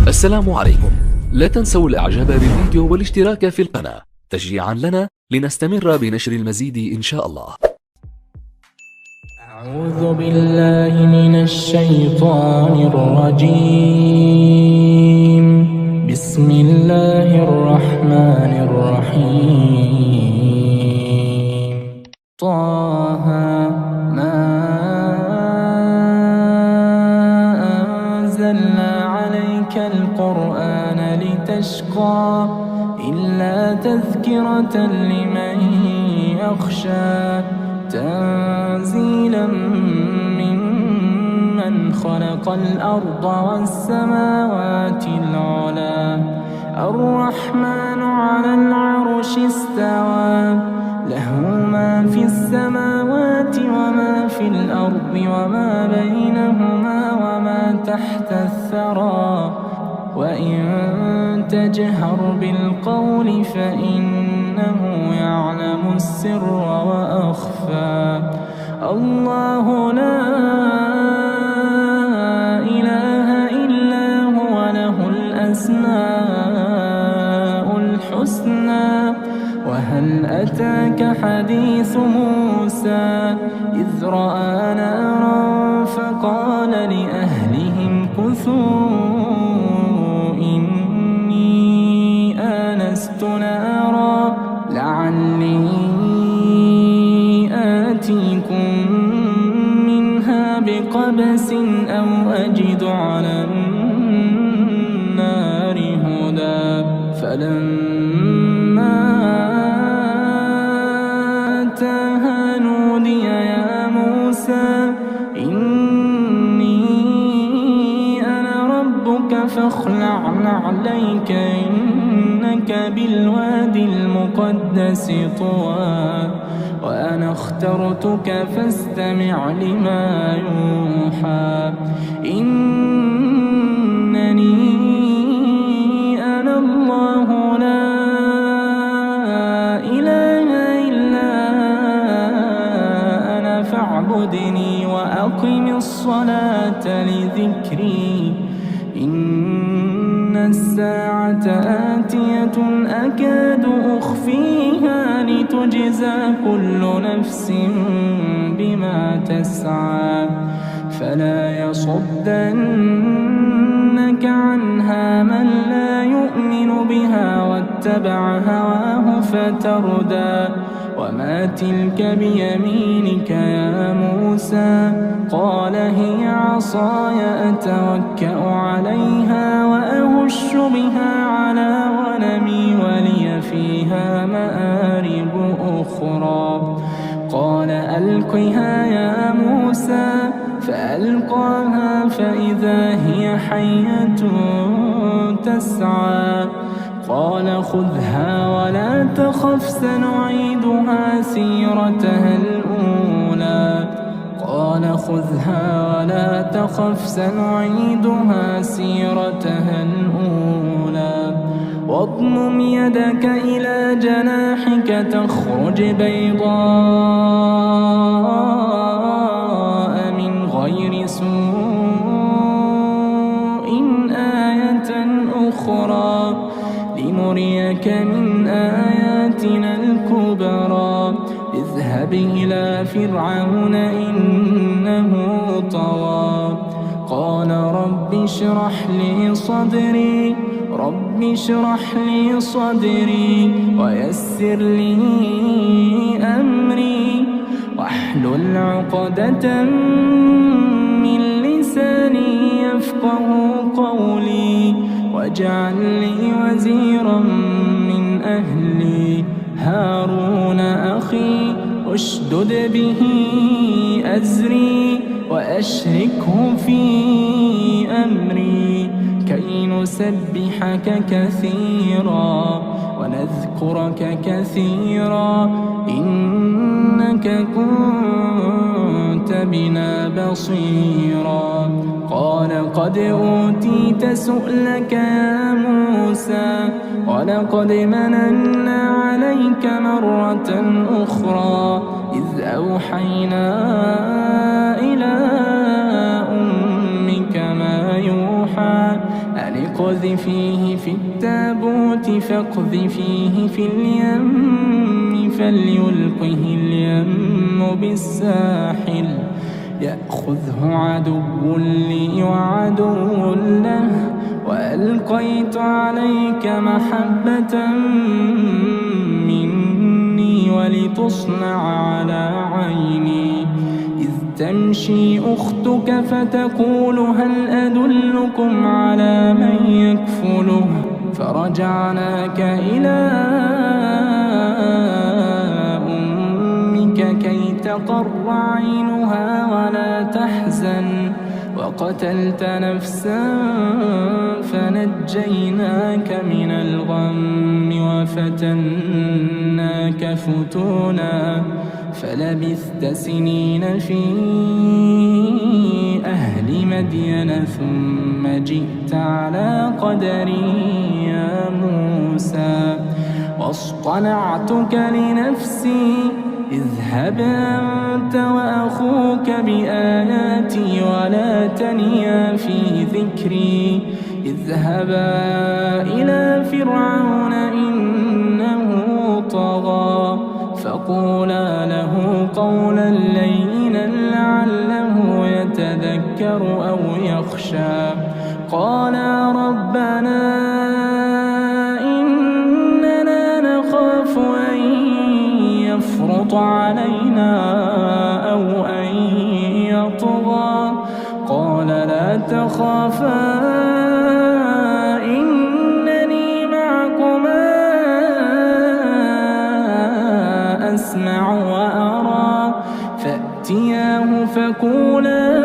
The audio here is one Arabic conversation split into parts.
السلام عليكم. لا تنسوا الاعجاب بالفيديو والاشتراك في القناة تشجيعا لنا لنستمر بنشر المزيد إن شاء الله. أعوذ بالله من الشيطان الرجيم. بسم الله الرحمن الرحيم. طه ما أنزلنا عليك القرآن لتشقى إلا تذكرة لمن يخشى تنزيلا ممن خلق الأرض والسماوات العلى الرحمن على العرش استوى له ما في السماوات وما في الأرض وما بينهما وما تحت الثرى وإن تجهر بالقول فإنه يعلم السر وأخفى الله لا إله إلا هو له الأسماء الحسنى وهل أتاك حديث موسى إذ رأى نارا فقال لأهلهم كثوا إني آنست نارا لعلي آتيكم منها بقبس أو أجد على النار هدى فلما أتاها نودي يا موسى إني أنا ربك فاخلع نعليك إنك بالوادي المقدس طوى وأنا اخترتك فاستمع لما يوحى إنني أنا الله لا إله إلا أنا فاعبدني وأقم الصلاة لذكري إن الساعة آتية أكاد أخفيها لتجزى كل نفس بما تسعى فلا يصدنك عنها من لا يؤمن بها واتبع هواه فتردى وما تلك بيمينك يا موسى قال هي عصاي أتوكأ عليها وأهش بها على غنمي ولي فيها مآرب أخرى قال ألقها يا موسى فألقاها فإذا هي حية تسعى قال خذها ولا تخف سنعيدها سيرتها الأولى قال خذها ولا تخف سنعيدها سيرتها الأولى واضمم يدك إلى جناحك تخرج بيضاء من غير سوء آية أخرى لنريك من آياتنا الكبرى اذهب إلى فرعون إنه طغى قال رب اشرح لي صدري ويسر لي أمري واحلل عقدة من لساني يفقه قولي واجعل لي وزيرا من أهلي هارون أخي اشدد به أزري وأشركه في أمري كي نسبحك كثيرا ونذكرك كثيرا إنك كنت بنا بصيرا قال قد أوتيت سؤلك يا موسى ولقد مننا عليك مرة أخرى إذ أوحينا إلى أمك ما يوحى أن اقذفيه في التابوت فاقذفيه في اليم فليلقه اليم بالساحل يأخذه عدو لي وعدو له وألقيت عليك محبة مني ولتصنع على عيني إذ تمشي أختك فتقول هل أدلكم على من يكفله فرجعناك إلى أمك كي تقر عينها ولا تحزن وقتلت نفسا فنجيناك من الغم وفتناك فتونا فلبثت سنين في أهل مدين ثم جئت على قدري يا موسى واصطنعتك لنفسي اذهب أنت وأخوك بآياتي ولا تنيا في ذكري اذهبا إلى فرعون إنه طغى فقولا له قولا لينا لعله يتذكر أو يخشى قالا ربنا إننا نخاف أن يفرط علينا أو أن يطغى قال لا تخافا إنني معكما أسمع وأرى فأتياه فقولا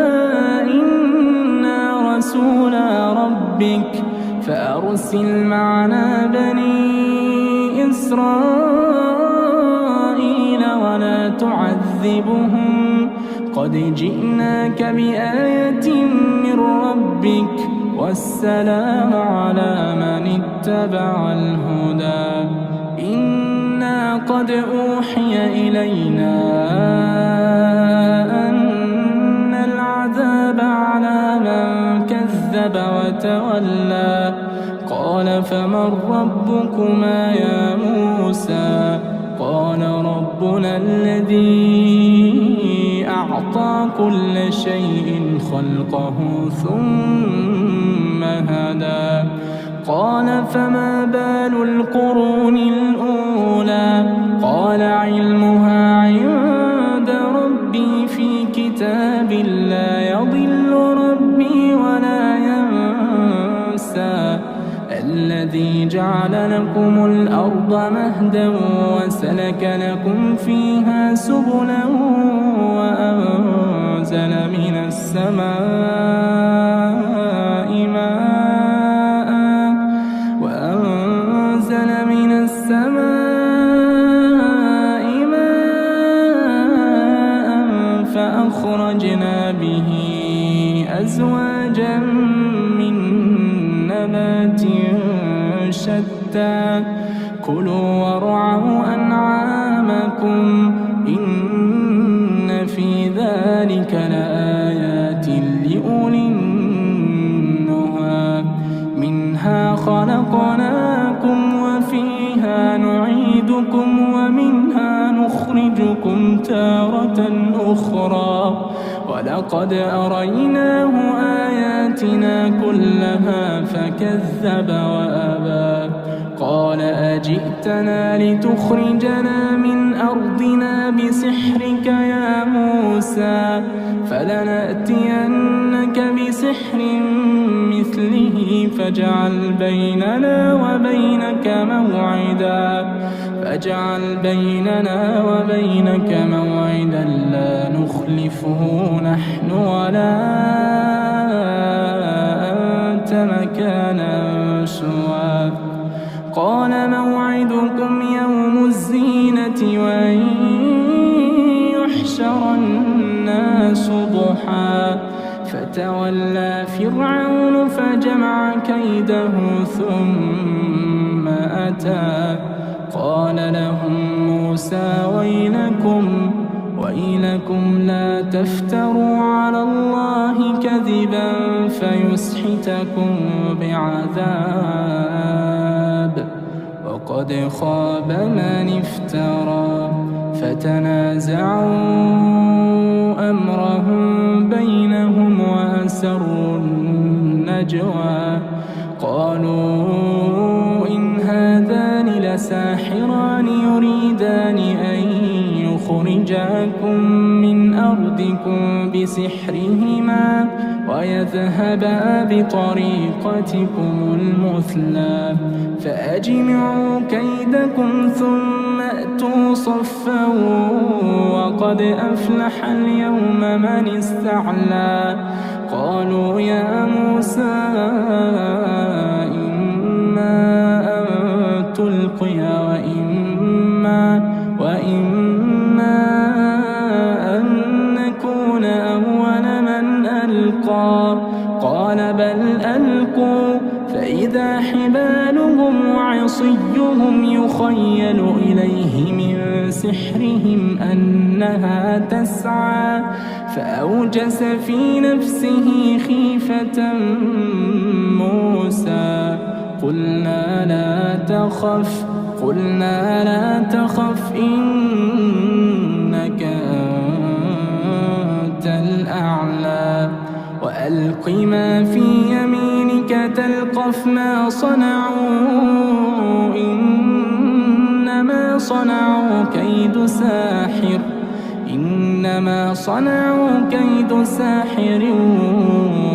إنا رسولا ربك فأرسل معنا بني إسرائيل ولا تعذبهم قد جئناك بآية من ربك والسلام على من اتبع الهدى إنا قد أوحي إلينا أن العذاب على من كذب وتولى قال فمن ربكما يا موسى قال ربنا الذي أعطى كل شيء خلقه ثم هدى قال فما بال القرون الأولى قال علمها عند ربي في كتاب لا يضل ربي ولا ينسى الذي جعل لكم الأرض مهدا وسلك لكم فيها سبلا وأنزل من السماء ماء فأخرجنا به أزواجا من نبات شتى كلوا وارعوا أنعامكم إن في ذلك لآيات لأولي النهى منها خلقناكم وفيها نعيدكم ومنها نخرجكم تارة أخرى ولقد أريناه آياتنا كلها فكذب وأبى قال أجئتنا لتخرجنا من أرضنا بسحرك يا موسى فلنأتينك بسحر مثله فاجعل بيننا وبينك موعدا لا نخلفه نحن ولا أنت مكانا سوى قال موعدكم يوم الزينة وأن يحشر الناس ضحى فتولى فرعون فجمع كيده ثم أتى قال لهم موسى ويلكم لا تفتروا على الله كذبا فيسحتكم بعذاب وقد خاب من افترى فتنازعوا أمرهم بينهم وأسروا النجوى قالوا إن هذان لساحران يريدان أن يخرجاكم من أرضكم بسحرهما ويذهبا بطريقتكم المثلى فأجمعوا كيدكم ثم أتوا صفا وقد أفلح اليوم من استعلى قالوا يا موسى إما أن تلقي وإما أن نكون أول من ألقى قال بل ألقوا فإذا حبالهم وعصيهم يخيل إليه من سحرهم أنها تسعى فأوجس في نفسه خيفة موسى قلنا لا تخف إنك أنت الأعلى وألق ما في يمينك تلقف ما صنعوا إنما صنعوا كيد ساحر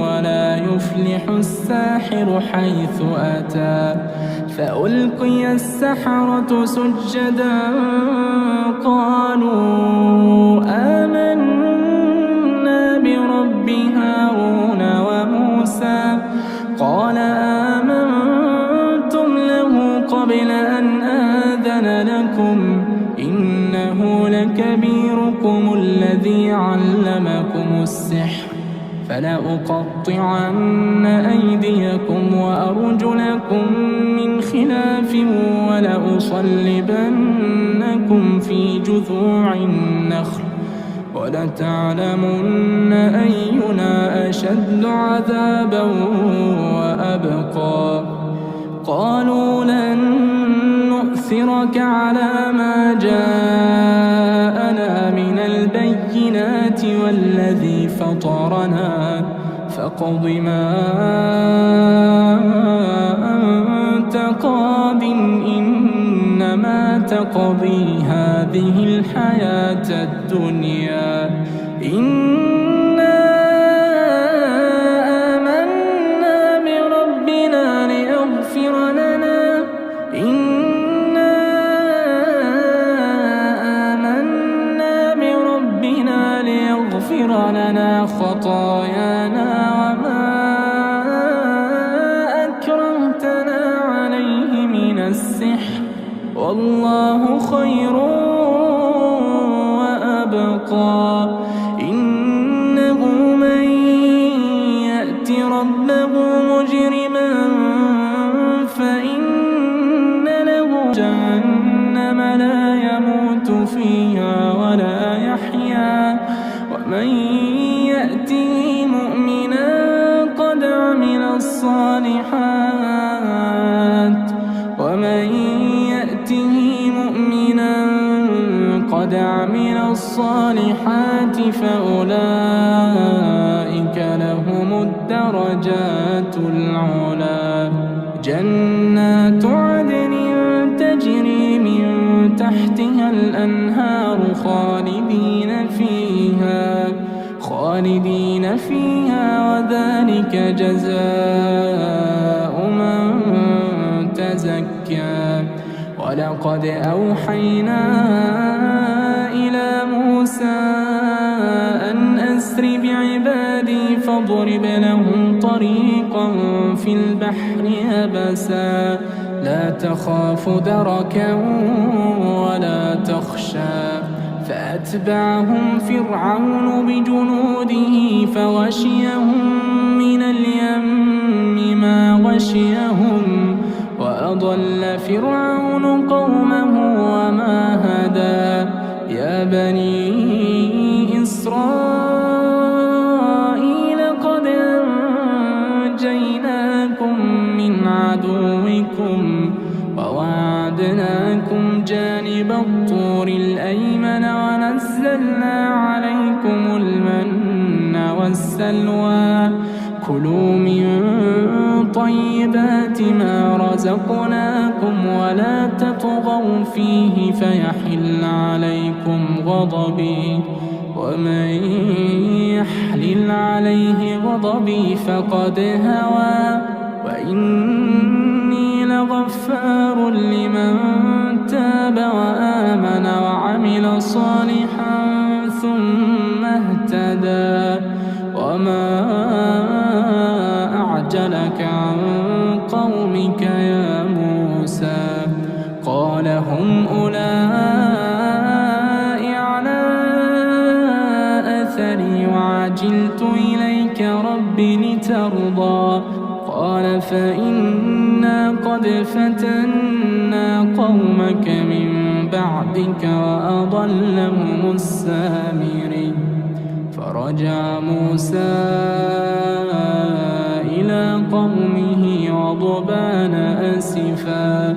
ولا يفلح الساحر حيث أتى فألقي السحرة سجدا قالوا آمنا برب هارون وموسى قال آمنتم له قبل أن آذن لكم إنه لكبيركم الذي علمكم السحر فلأقطعن أيديكم وأرجلكم من خلاف ولأصلبنكم في جذوع النخل ولتعلمن أينا أشد عذابا وأبقى قالوا لن نؤثرك على ما جاءنا من البينات والذي فطرنا فاقض ما أنت قاض إنما تقضي هذه الحياة الدنيا إنا آمنا بربنا ليغفر لنا خطايانا وما أكرمتنا عليه من السحر والله خير وأبقى إنه من يأت ربه مجرما فإن له جهنم لا يموت فيها ولا يحيا ومن يأته مؤمنا قد عمل الصالحات فأولئك لهم الدرجات العلى جنات عدن تجري من تحتها الأنهار خالدين فيها وذلك جزاء من تزكى ولقد أوحينا إلى موسى أن أسر بعبادي فاضرب لهم طريقا في البحر يبسا لا تخاف دركا ولا تخشى فأتبعهم فرعون بجنوده فغشيهم من اليم ما غشيهم وأضل فرعون قومه وما هدى يا بني إسرائيل قد أنجيناكم من عدوكم وواعدناكم جانب الطور الأيمن ونزلنا عليكم المن والسلوى كلوا من طيبات ما رزقناكم ولا تطغوا فيه فيحل عليكم غضبي ومن يحلل عليه غضبي فقد هوى وإني لغفار لمن تاب وآمن وعمل صالحا ثم اهتدى وما أعجلك عن قومك يا موسى قال هم أولئك على أثري وعجلت إليك رب لترضى قال فإنا قد فتنا قومك من بعدك وأضلهم السامري فرجع موسى إلى قومه غضبان أسفا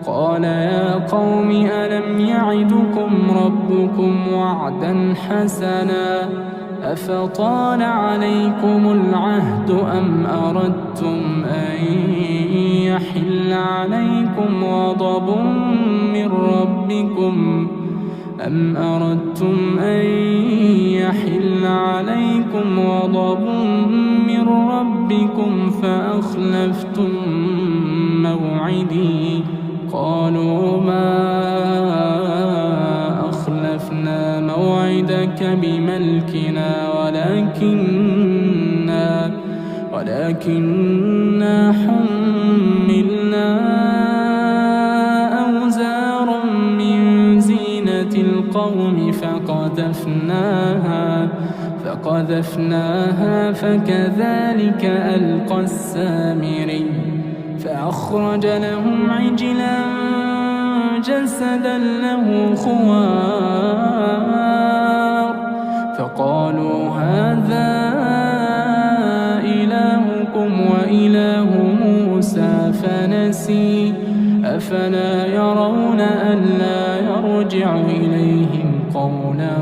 قال يا قوم ألم يعدكم ربكم وعدا حسنا أفطال عليكم العهد أم أردتم أن يحل عليكم غضب من ربكم فأخلفتم موعدي قالوا ما أخلفنا موعدك بملكنا ولكننا حملنا أوزارا من زينة القوم فقذفناها فكذلك ألقى السامري فأخرج لهم عجلا جسدا له خوار فقالوا هذا إلهكم وإله موسى فنسي أفلا يرون ألا يرجع إليهم قولا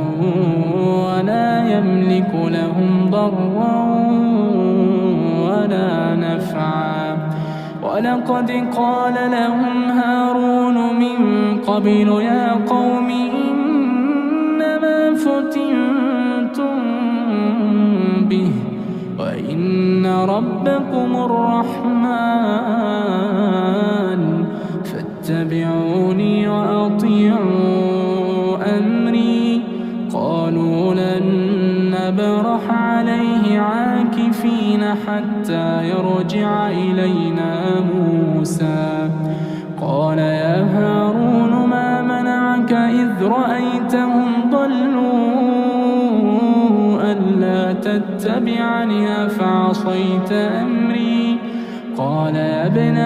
ولا يملك لهم ضرا ولا نفعا ولقد قال لهم هارون من قبل يا قوم إنما فتنتم به وإن ربكم الرحمن فاتبعوني وأطيعوا أمري قالوا لن نبرح عليه عاكفين حتى يرجع إلينا موسى قال يا هارون ما منعك إذ رأيتهم ضلوا ألا تتبعني أفعصيت أمري قال يا ابن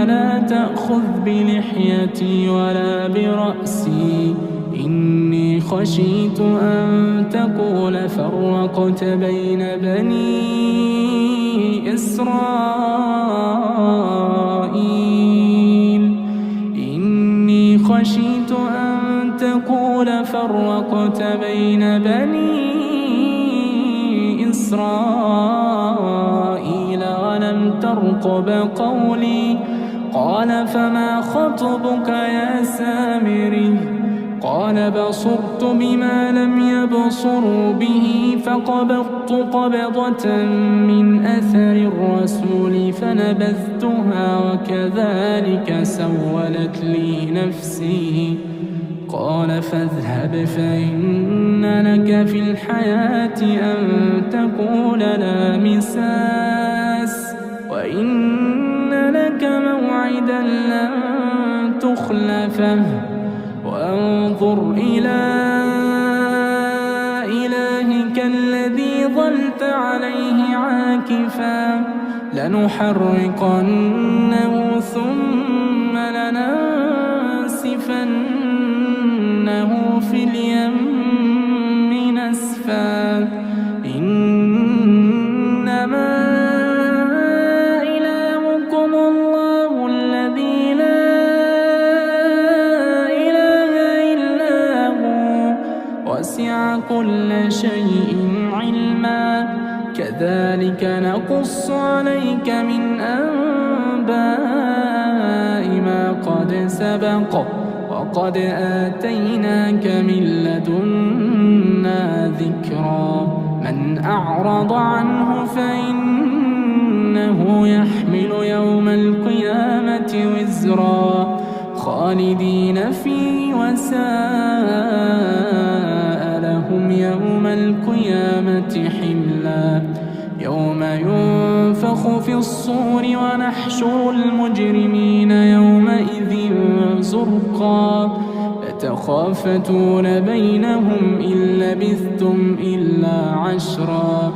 لا تأخذ بلحيتي ولا برأسي إني خشيت أن تقول فرقت بين بني إسرائيل إني خشيت أن تقول فرقت بين بني إسرائيل ولم ترقب قولي قال فما خطبك يا سامري قال بصرت بما لم يبصروا به فقبضت قبضة من أثر الرسول فنبذتها وكذلك سولت لي نفسي قال فاذهب فإن لك في الحياة أن تقول لا مساس وإن لك موعدا لن تخلفه وانظر إلى إلهك الذي ظلت عليه عاكفا لنحرقنه ثم لننسفنه في اليم أسفا إنما إلهكم الله الذي لا إله إلا هو وسع كل شيء علما كذلك نقص عليك من أنباء ما قد سبق وقد آتيناك من لدنا ذكرا من أعرض عنه فإنه يحمل يوم القيامة وزرا خالدين فيه وساء لهم يوم القيامة حملا يوم ينفخ في الصور ونحشر المجرمين يومئذ زرقا يتخافتون بينهم إن لبثتم إلا عشرا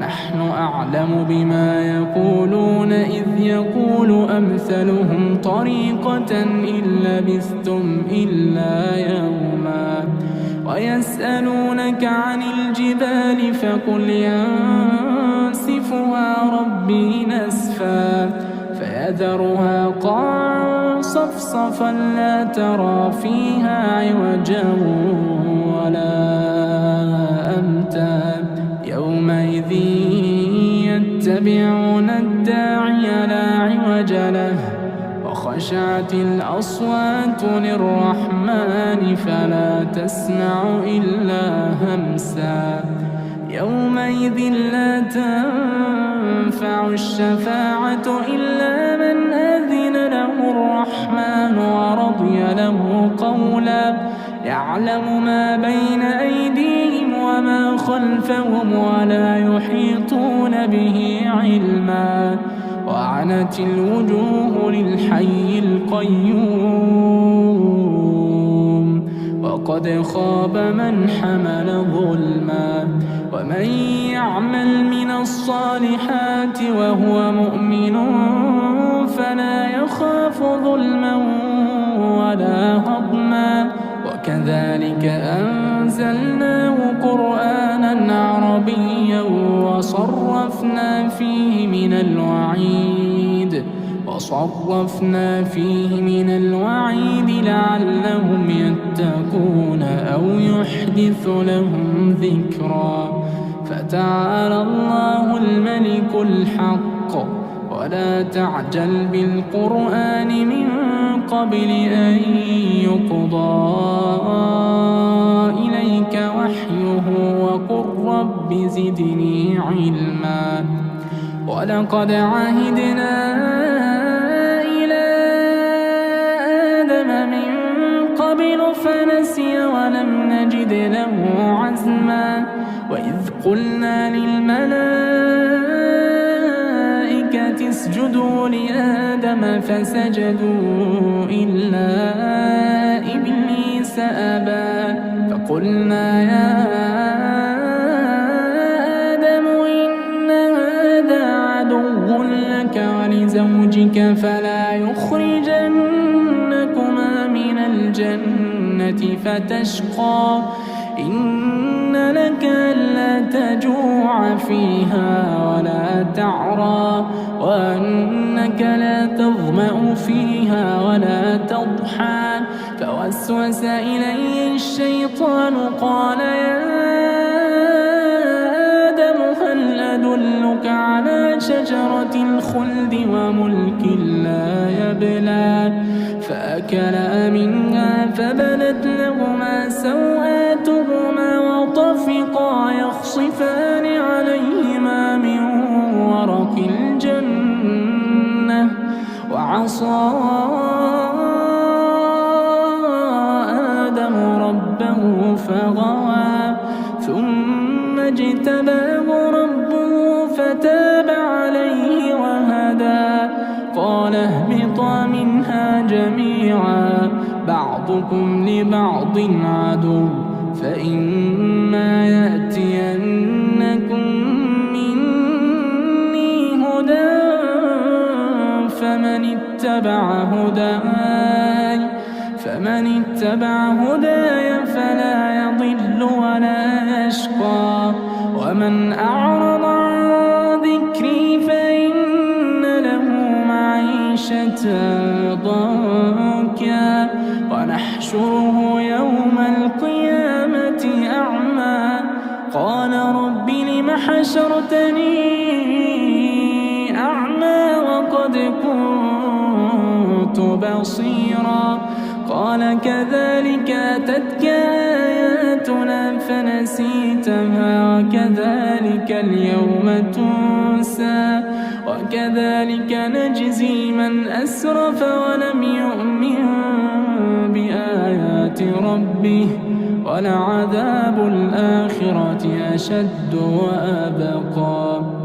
نحن أعلم بما يقولون إذ يقول أمثلهم طريقة إن لبثتم إلا يوما ويسألونك عن الجبال فقل ينسفها ربي نسفا فيذرها قاعا صفصفا لا ترى فيها عوجا ولا أمتا يومئذ يتبعون الداعي لا عوج له وخشعت الأصوات للرحمن فلا تسمع إلا همسا يومئذ لا تنفع الشفاعة إلا من أذن له الرحمن ورضي له قولا يعلم ما بين أيديهم وما خلفهم ولا يحيطون به علما وعنت الوجوه للحي القيوم وقد خاب من حمل ظلما ومن يعمل من الصالحات وهو مؤمن فلا يخاف ظلما ولا هضما وكذلك أنزلناه قرآنا عربيا وصرفنا فيه من الوعيد لعلهم يتقون أو يحدث لهم ذكرا فتعالى الله الملك الحق ولا تعجل بالقرآن من قبل أن يقضى إليك وحيه وقل رب زدني علما ولقد عهدنا إلى آدم من قبل فنسي ولم نجد له عزما وإذ قلنا للملائكة اسجدوا لآدم فسجدوا إلا إبليس أبى فقلنا يا آدم إن هذا عدو لك ولزوجك فلا يخرجنكما من الجنة فتشقى إن لك ألا تجوع فيها ولا تعرى وأنك لا تظمأ فيها ولا تضحى فوسوس إليه الشيطان قال يا آدم هل أدلك على شجرة الخلد وملك لا يبلى فأكلا منها فبدت لهما سوآتهما وطفقا يخصفان عليهما من ورق الجنة وعصى آدم ربه فغوى ثم اجتباه ربه فتاب عليه وهدى قال اهبطا منها جميعا بعضكم لبعض عدو فإما يأتينكم مني هدى فمن اتبع هداي فمن اتبع هداي فلا يضل ولا يشقى ومن أعرض عن ذكري فإن له معيشة ضنكا ونحشره يوم القيامة أعمى قال رب لم حشرتني أعمى وقد كنت بصيرا قال كذلك أتتك آياتنا فنسيتها وكذلك اليوم تنسى وكذلك نجزي من أسرف ولم يؤمن بآيات ربه ولعذاب الآخرة أشد وأبقى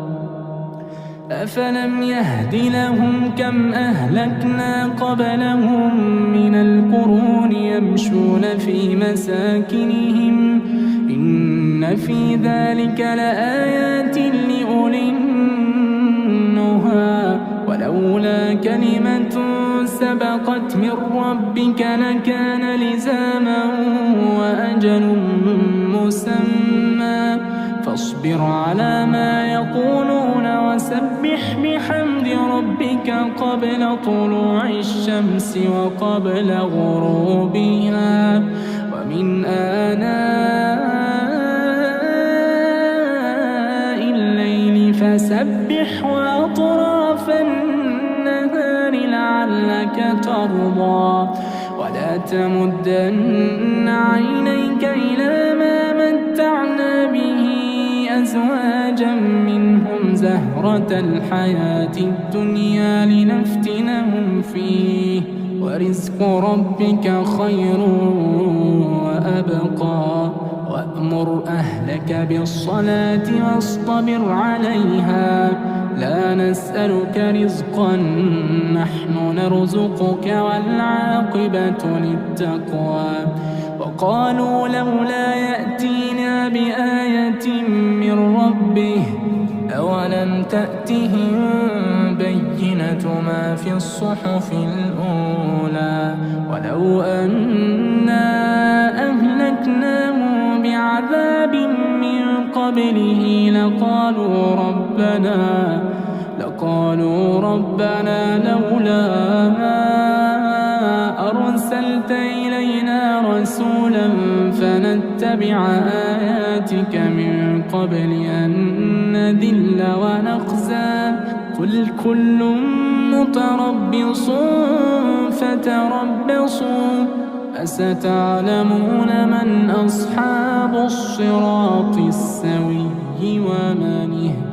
أفلم يهد لهم كم أهلكنا قبلهم من القرون يمشون في مساكنهم إن في ذلك لآيات لأولي النهى ولولا كلمة سبقت من ربك لكان لزاما وأجل مسمى فاصبر على ما يقولون وسبح بحمد ربك قبل طلوع الشمس وقبل غروبها ومن آناء الليل فسبح وأطراف النهار لعلك ترضى ولا تمدن عينيك إلى ما متعنا به أزواجا منهم زهرة الحياة الدنيا لنفتنهم فيه ورزق ربك خير وأبقى وأمر أهلك بالصلاة واصطبر عليها لا نسألك رزقا نحن نرزقك والعاقبة للتقوى وقالوا لولا يأتينا بآية من ربه أولم تأتهم بينة ما في الصحف الأولى ولو أنا أهلكناهم بعذاب من قبله لقالوا ربنا لولا أرسلت إلينا رسولا فنتبع آياتك من قبل أن نذل ونخزى قل كل متربص فتربصوا فستعلمون من أصحاب الصراط السوي ومن اهتدى